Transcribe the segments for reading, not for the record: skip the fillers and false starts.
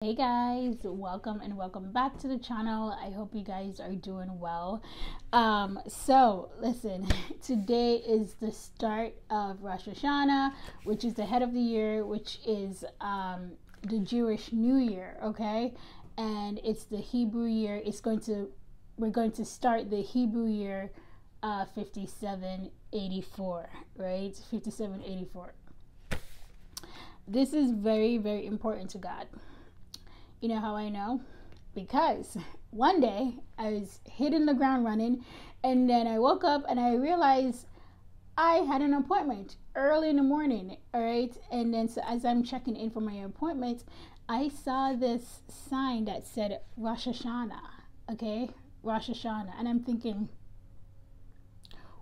Hey guys, welcome and welcome back to the channel. I hope you guys are doing well. So listen, today is the start of Rosh Hashanah, which is the head of the year, which is the Jewish New Year, okay? And it's the Hebrew year. We're going to start the Hebrew year 5784, right? 5784. This is very, very important to God. You know how I know? Because one day I was hitting the ground running, and then I woke up and I realized I had an appointment early in the morning, all right? And then so as I'm checking in for my appointment, I saw this sign that said Rosh Hashanah, okay? Rosh Hashanah. And I'm thinking,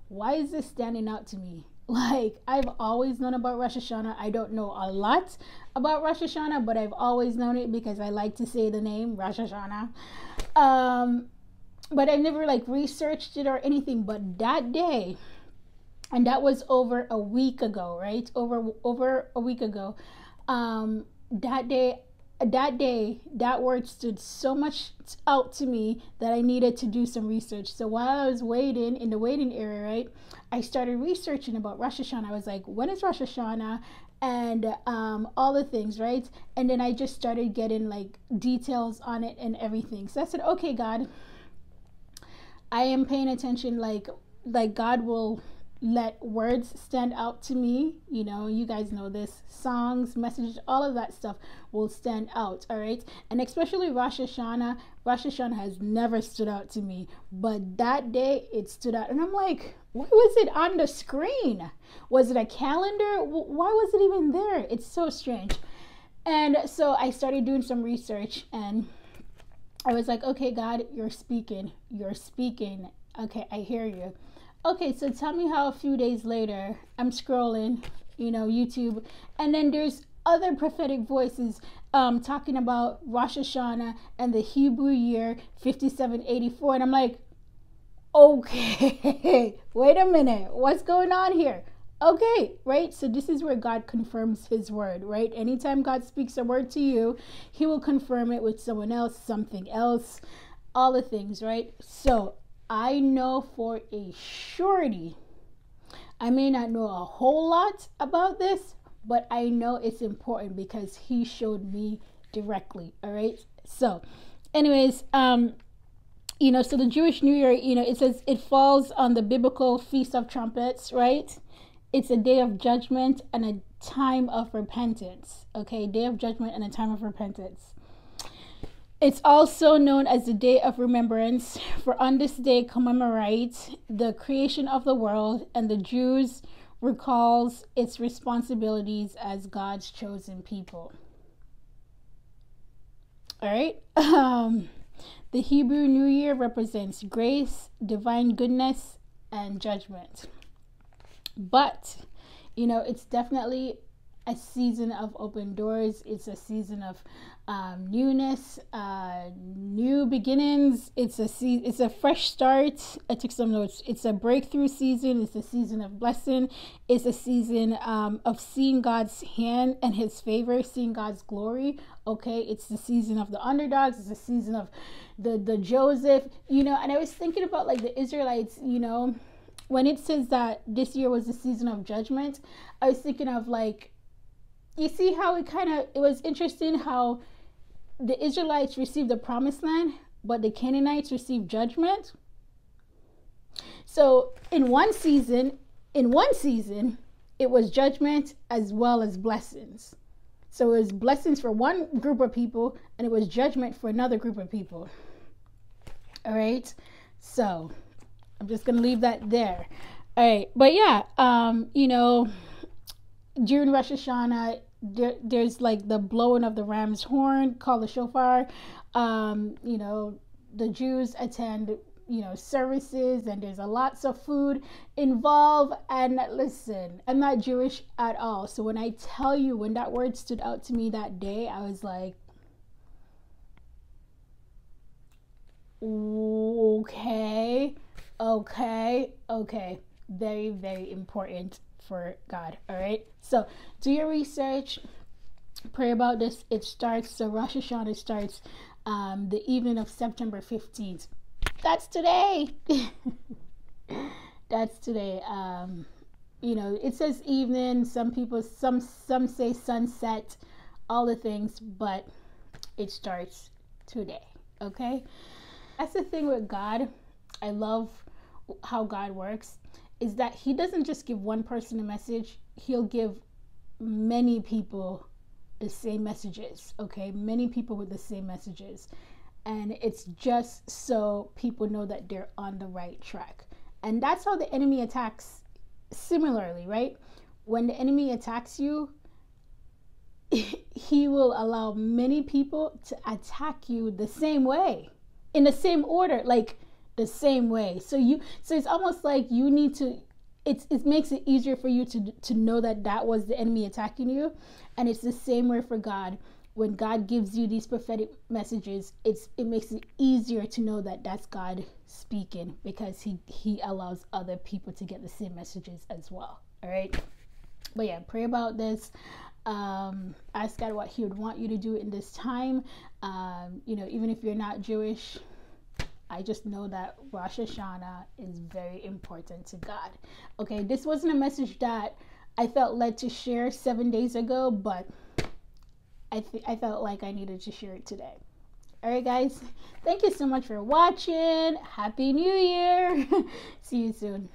why is this standing out to me? Like, I've always known about Rosh Hashanah. I don't know a lot about Rosh Hashanah, but I've always known it because I like to say the name Rosh Hashanah. But I never researched it or anything. But that day, and that was over a week ago, right? Over a week ago. That day, that word stood so much out to me that I needed to do some research. So while I was waiting in the waiting area, right, I started researching about Rosh Hashanah. I was like, when is Rosh Hashanah? And all the things, right? And then I just started getting details on it and everything. So I said, okay, God, I am paying attention. Like God will let words stand out to me. You know, you guys know this. Songs, messages, all of that stuff will stand out, all right? And especially Rosh Hashanah. Rosh Hashanah has never stood out to me, but that day it stood out. And I'm like, why was it on the screen? Was it a calendar? Why was it even there? It's so strange. And so I started doing some research, and I was like, okay, God, you're speaking. Okay, I hear you. Okay, so tell me how a few days later I'm scrolling, YouTube, and then there's other prophetic voices talking about Rosh Hashanah and the Hebrew year 5784, and I'm like, okay, wait a minute, what's going on here? Okay, right? So this is where God confirms his word, right? Anytime God speaks a word to you, he will confirm it with someone else, something else, all the things, right? So I know for a surety, I may not know a whole lot about this, but I know it's important because he showed me directly. All right. So anyways, so the Jewish New Year, it says it falls on the biblical Feast of Trumpets, right? It's a day of judgment and a time of repentance. Okay. Day of judgment and a time of repentance. It's also known as the Day of Remembrance, for on this day commemorates the creation of the world, and the Jews recalls its responsibilities as God's chosen people. All right. The Hebrew New Year represents grace, divine goodness, and judgment. But, it's definitely a season of open doors. It's a season of newness, new beginnings. It's a fresh start. I took some notes. It's a breakthrough season. It's a season of blessing. It's a season of seeing God's hand and his favor, seeing God's glory. Okay, it's the season of the underdogs. It's the season of the Joseph. And I was thinking about the Israelites. When it says that this year was the season of judgment, I was thinking of you see how it was interesting how the Israelites received the promised land, but the Canaanites received judgment. So in one season, it was judgment as well as blessings. So it was blessings for one group of people, and it was judgment for another group of people. All right. So I'm just going to leave that there. All right. But yeah, during Rosh Hashanah, there's the blowing of the ram's horn called the shofar. The Jews attend, services, and there's lots of food involved. And listen, I'm not Jewish at all. So when I tell you, when that word stood out to me that day, I was like, okay. Very, very important for God. All right. So do your research. Pray about this. It starts, so Rosh Hashanah starts the evening of September 15th. That's today. That's today. You know, it says evening. Some people, some say sunset, all the things, but it starts today. Okay? That's the thing with God. I love how God works, is that he doesn't just give one person a message. He'll give many people the same messages. Okay? Many people with the same messages. And it's just so people know that they're on the right track. And that's how the enemy attacks similarly, right? When the enemy attacks you, he will allow many people to attack you the same way, in the same order, like the same way. So it's almost like you need to, it makes it easier for you to know that that was the enemy attacking you. And it's the same way for God. When God gives you these prophetic messages, it makes it easier to know that that's God speaking, because he allows other people to get the same messages as well. All right. But yeah, pray about this. Ask God what he would want you to do in this time. You know, even if you're not Jewish, I just know that Rosh Hashanah is very important to God. Okay, this wasn't a message that I felt led to share 7 days ago, but I felt like I needed to share it today. All right, guys. Thank you so much for watching. Happy New Year. See you soon.